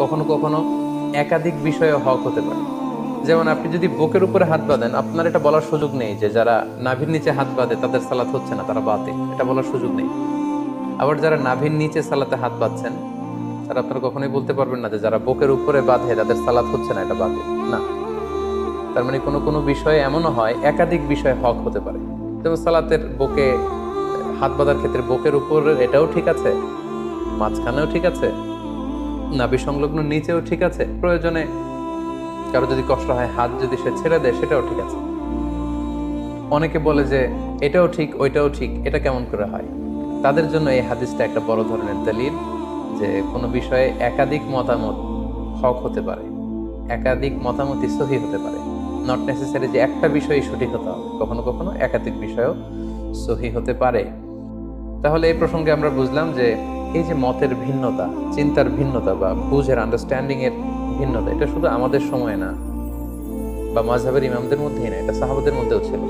কখনো কখনো একাধিক বিষয়ে হক হতে পারে। যেমন আপনি যদি বুকের উপরে হাত বাঁধেন, আপনার এটা বলার সুযোগ নেই যে যারা নাভির নিচে হাত বাঁধে তাদের সালাত হচ্ছে না, তারা বাতিল, এটা বলার সুযোগ নেই। আবার যারা নাভির নিচে সালাতে হাত বাঁধছেন, তারা আপনারা কখনোই বলতে পারবেন না যে যারা বুকের উপরে বাঁধে তাদের সালাত হচ্ছে না, এটা বাতিল না। তার মানে কোনো কোনো বিষয়ে এমনও হয় একাধিক বিষয়ে হক হতে পারে। যেমন সালাতের বুকে হাত বাঁধার ক্ষেত্রে বুকের উপরের এটাও ঠিক আছে, মাঝখানেও ঠিক আছে, নাভি সংলগ্ন নিচেও ঠিক আছে। প্রয়োজনে কারো যদি কষ্ট হয় হাত যদি সে ছেড়ে দেয় সেটাও ঠিক আছে। অনেকে বলে যে এটাও ঠিক ওইটাও ঠিক, এটা কেমন করে হয়? তাদের জন্য এই হাদিসটা একটা বড় ধরনের দলিল যে কোনো বিষয়ে একাধিক মতামত হক হতে পারে, একাধিক মতামতই সহি হতে পারে। নট নেসেসারি যে একটা বিষয়ই সঠিক হতে হবে, কখনো কখনো একাধিক বিষয়ও সহি হতে পারে। তাহলে এই প্রসঙ্গে আমরা বুঝলাম যে এই যে মতের ভিন্নতা, চিন্তার ভিন্নতা বা বুঝের আন্ডারস্ট্যান্ডিং এর ভিন্নতা, এটা শুধু আমাদের সময় না বা মাযহাবের ইমামদের মধ্যেই না, এটা সাহাবাদের মধ্যেও ছিল।